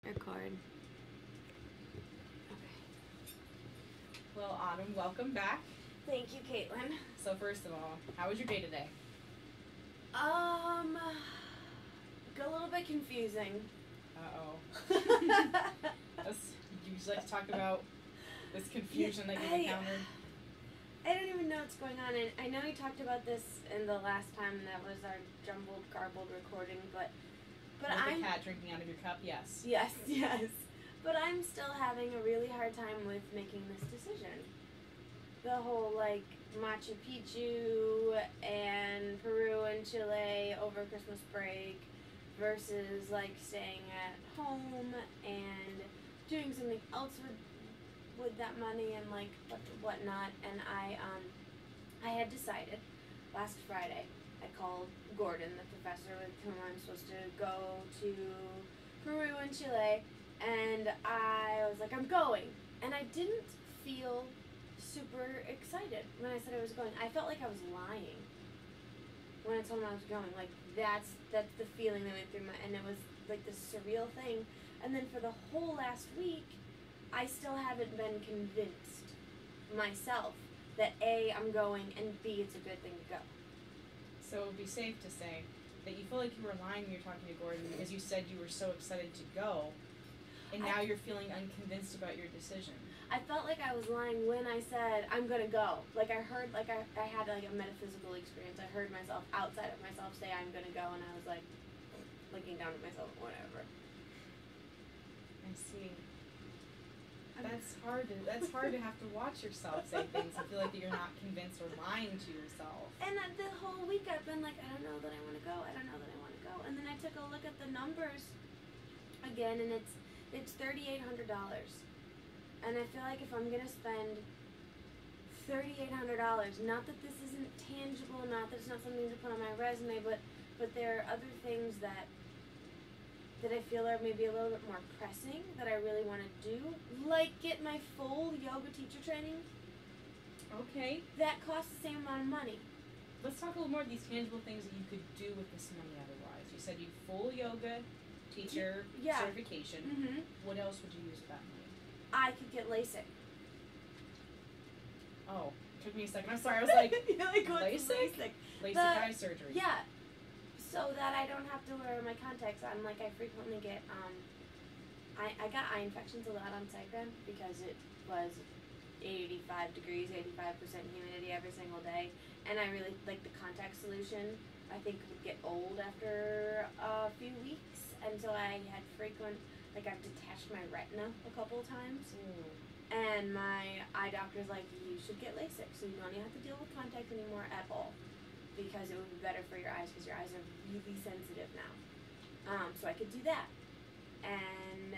Record. Okay. Well, Autumn, welcome back. Thank you, Caitlin. So first of all, how was your day today? A little bit confusing. Uh-oh. You usually like to talk about this confusion that you've encountered? I don't even know what's going on, and I know we talked about this in the last time that was our jumbled, garbled recording, but With I'm... the cat drinking out of your cup, yes. Yes. But I'm still having a really hard time with making this decision. The whole, Machu Picchu and Peru and Chile over Christmas break versus, staying at home and doing something else with that money and, whatnot. And I had decided last Friday, I called Gordon, the professor with whom I'm supposed to go to Peru and Chile, and I was like, I'm going. And I didn't feel super excited when I said I was going. I felt like I was lying when I told him I was going. That's the feeling that went through and it was this surreal thing. And then for the whole last week, I still haven't been convinced myself that A, I'm going, and B, it's a good thing to go. So it would be safe to say that you feel like you were lying when you were talking to Gordon because you said you were so excited to go, and now you're feeling unconvinced about your decision. I felt like I was lying when I said, I'm gonna go. I heard, I had a metaphysical experience. I heard myself outside of myself say, I'm gonna go, and I was looking down at myself, whatever. I see. That's hard to have to watch yourself say things and feel like that you're not convinced or lying to yourself. And the whole week I've been like, I don't know that I want to go. I don't know that I want to go. And then I took a look at the numbers again, and it's $3,800. And I feel like if I'm gonna spend $3,800, not that this isn't tangible, not that it's not something to put on my resume, but there are other things that I feel are maybe a little bit more pressing that I really want to do, like get my full yoga teacher training. Okay. That costs the same amount of money. Let's talk a little more of these tangible things that you could do with this money otherwise. You said you full yoga teacher certification. Mm-hmm. What else would you use with that money? I could get LASIK. Oh, it took me a second. I'm sorry. I was like, LASIK? LASIK eye surgery. Yeah. So that I don't have to wear my contacts on. I frequently get, I got eye infections a lot on Cycram because it was 85 degrees, 85% humidity every single day. And I really, the contact solution, I think would get old after a few weeks. And so I had frequent, I've detached my retina a couple of times. Ooh. And my eye doctor's like, you should get LASIK so you don't even have to deal with contact anymore at all. Because it would be better for your eyes because your eyes are really sensitive now. So I could do that and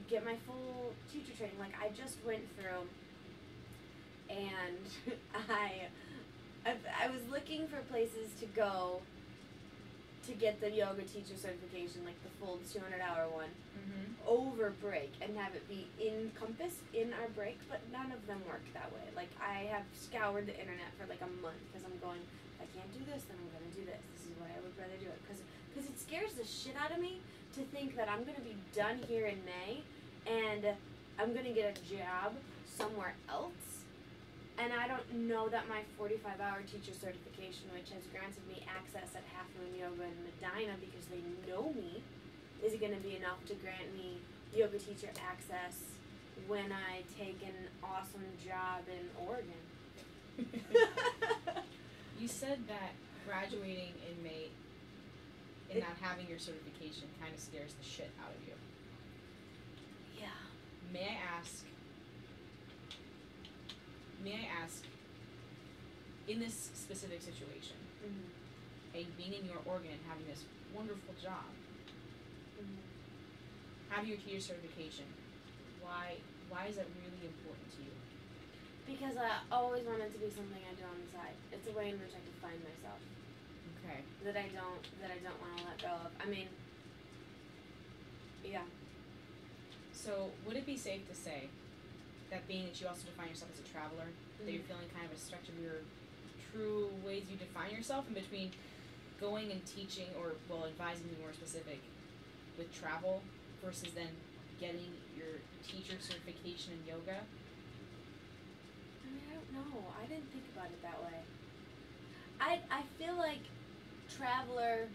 get my full teacher training. I just went through and I was looking for places to go to get the yoga teacher certification, the full 200-hour one, over break and have it be encompassed in our break, but none of them work that way. I have scoured the internet for a month because I'm going, if I can't do this, then I'm going to do this. This is why I would rather do it. Because it scares the shit out of me to think that I'm going to be done here in May and I'm going to get a job somewhere else. And I don't know that my 45-hour teacher certification, which has granted me access at Half Moon Yoga in Medina because they know me, is going to be enough to grant me yoga teacher access when I take an awesome job in Oregon. You said that graduating in May and not having your certification kind of scares the shit out of you. Yeah. May I ask, in this specific situation, being in your Oregon and having this wonderful job, having your teacher certification, why is that really important to you? Because I always want it to be something I do on the side. It's a way in which I can find myself. Okay. That I don't want to let go of. I mean, yeah. So would it be safe to say that being that you also define yourself as a traveler, that you're feeling kind of a stretch of your true ways you define yourself in between going and teaching, or, well, advising to be more specific, with travel versus then getting your teacher certification in yoga? I mean, I don't know. I didn't think about it that way. I feel like Traveler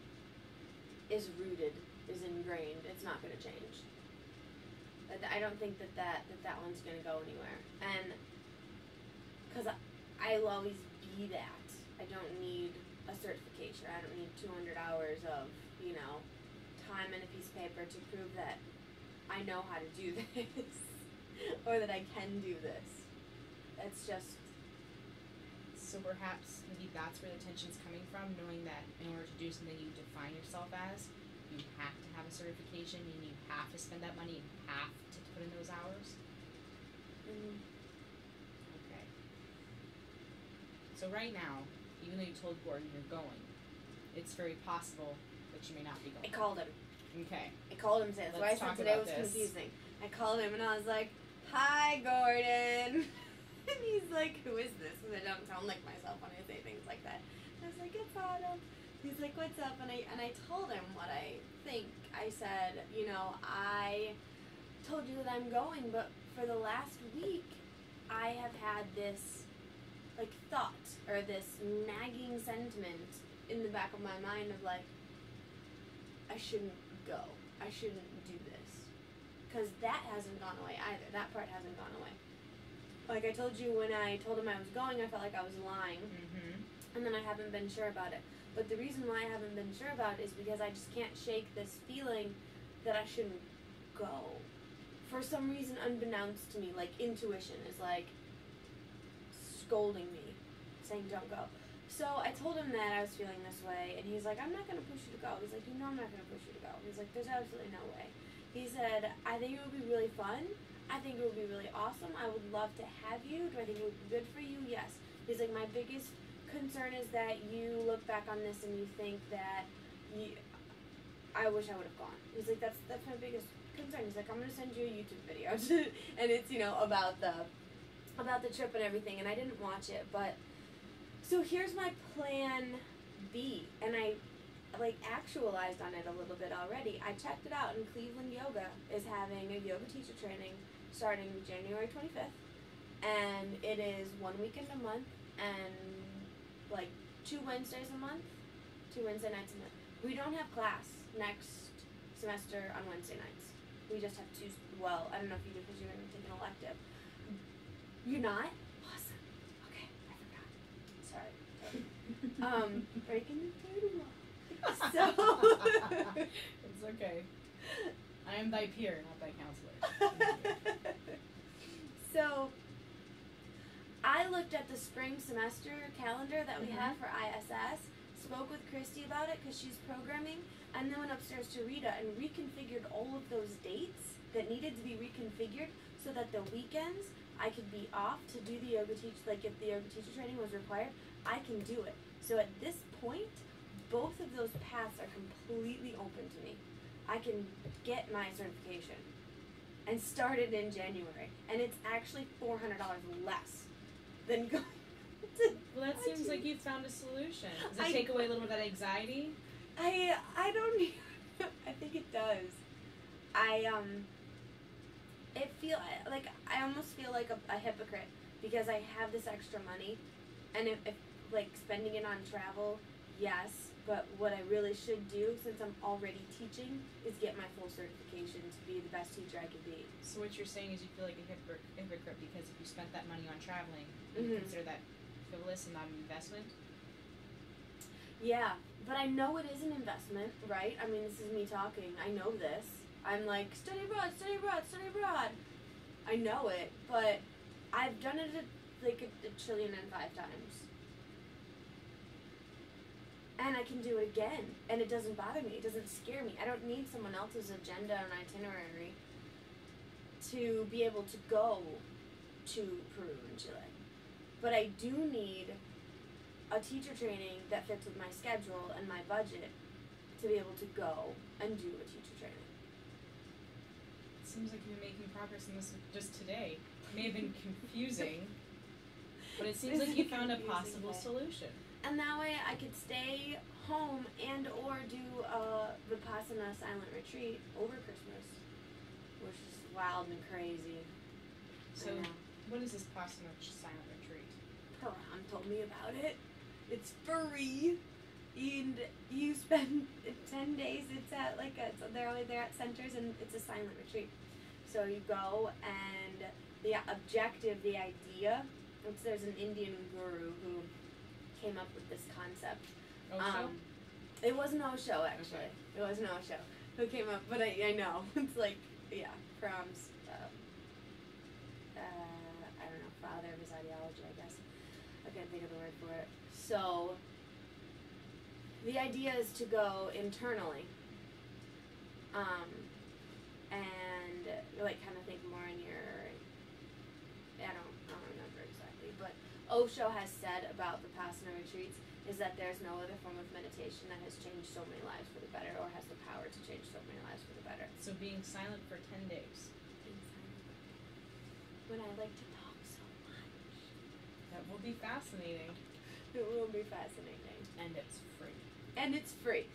is rooted, is ingrained. It's not going to change. I don't think that one's going to go anywhere. And because I'll always be that. I don't need a certification. I don't need 200 hours of, time and a piece of paper to prove that I know how to do this or that I can do this. It's just... So perhaps maybe that's where the tension's coming from, knowing that in order to do something you define yourself as, you have to have a certification and you have to spend that money, you have to put in those hours. Mm-hmm. Okay. So right now, even though you told Gordon you're going, it's very possible that you may not be going. I called him. Okay. I called him today. That's why I said today was confusing. I called him and I was like, "Hi, Gordon." And he's like, "Who is this?" Because I don't sound like myself when I say things like that. And I was like, "It's Autumn." He's like, "What's up?" And I told him what I think. I said, I told you that I'm going, but for the last week, I have had this, thought, or this nagging sentiment in the back of my mind of, I shouldn't go. I shouldn't do this. Because that hasn't gone away either. That part hasn't gone away. Like I told you, when I told him I was going, I felt like I was lying. Mm-hmm. And then I haven't been sure about it. But the reason why I haven't been sure about it is because I just can't shake this feeling that I shouldn't go. For some reason, unbeknownst to me, intuition is scolding me, saying don't go. So I told him that I was feeling this way, and he's like, "I'm not going to push you to go." He's like, "I'm not going to push you to go." He's like, "There's absolutely no way." He said, "I think it would be really fun. I think it would be really awesome. I would love to have you. Do I think it would be good for you? Yes." He's like, "My biggest concern is that you look back on this and you think that I wish I would have gone." He's like, that's my biggest concern. He's like, "I'm going to send you a YouTube video." And it's, about the trip and everything. And I didn't watch it, but so here's my plan B. And I actualized on it a little bit already. I checked it out, and Cleveland Yoga is having a yoga teacher training starting January 25th. And it is 1 weekend a month and 2 Wednesdays a month, 2 Wednesday nights a month. We don't have class next semester on Wednesday nights. We just have two. Well, I don't know if you do because you're going to take an elective. You're not? Awesome. Okay, I forgot. Sorry. Breaking the third wall. So it's okay. I am thy peer, not thy counselor. So I looked at the spring semester calendar that we have for ISS, spoke with Christy about it because she's programming, and then went upstairs to Rita and reconfigured all of those dates that needed to be reconfigured so that the weekends I could be off to do the yoga teach. If the yoga teacher training was required, I can do it. So at this point, both of those paths are completely open to me. I can get my certification and start it in January, and it's actually $400 less than going to... Well, that seems like you found a solution. Does it take away a little bit of that anxiety? I don't... I think it does. I almost feel like a hypocrite because I have this extra money, and if spending it on travel, yes, but what I really should do, since I'm already teaching, is get my full certification to be the best teacher I could be. So what you're saying is you feel like a hypocrite because if you spent that money on traveling, you consider that frivolous and not an investment? Yeah, but I know it is an investment, right? I mean, this is me talking. I know this. I'm like, study abroad, study abroad, study abroad. I know it, but I've done it a trillion and 5 times. And I can do it again, and it doesn't bother me. It doesn't scare me. I don't need someone else's agenda and itinerary to be able to go to Peru and Chile. But I do need a teacher training that fits with my schedule and my budget to be able to go and do a teacher training. It seems like you're making progress in this just today. It may have been confusing, but it seems like you found a possible solution. And that way I could stay home and or do a Vipassana silent retreat over Christmas. wild and crazy. So, what is this Possum silent retreat? Param told me about it. It's free, and you spend 10 days. It's at like they're at centers, and it's a silent retreat. So you go, and the objective, the idea, there's an Indian guru who came up with this concept. Osho? It wasn't Osho, actually. Okay. It wasn't Osho who came up, but I know. It's like, yeah, Param's, I don't know, father of his ideology, I guess. I can't think of the word for it. So, the idea is to go internally, and like kind of think more in your, I don't remember exactly, but Osho has said about the Vipassana retreats is that there's no other form of meditation that has changed so many lives for the better, or has the power to change so many lives for the better. So being silent for 10 days. Being silent. When I like to talk so much. That will be fascinating. It will be fascinating. And it's free. And it's free.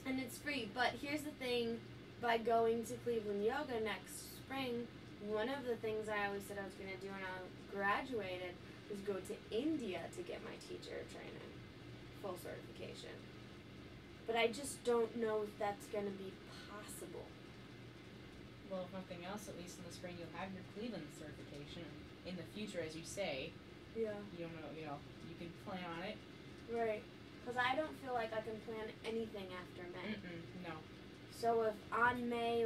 And it's free. But here's the thing, by going to Cleveland Yoga next spring, one of the things I always said I was going to do when I graduated was go to India to get my teacher training, full certification. But I just don't know if that's going to be possible. Well, if nothing else, at least in the spring you'll have your Cleveland certification. In the future, as you say, yeah, you don't know, you can plan on it. Right. Because I don't feel like I can plan anything after May. No. So if on May,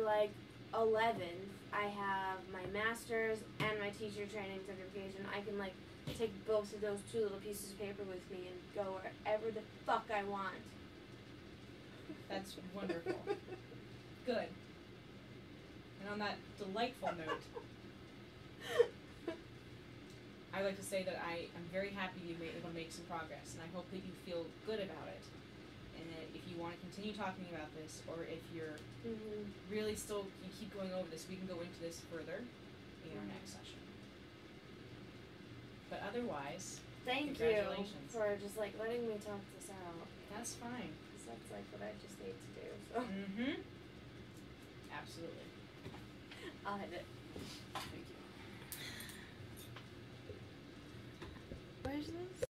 11th, I have my master's and my teacher training certification, I can, take both of those two little pieces of paper with me and go wherever the fuck I want. That's wonderful. Good. And on that delightful note, I like to say that I am very happy you were able to make some progress, and I hope that you feel good about it. And that if you want to continue talking about this, or if you're really still, you keep going over this, we can go into this further in our next session. But otherwise, thank you congratulations. for just letting me talk this out. That's fine. Because that's what I just need to do. So. Absolutely. I'll hit it.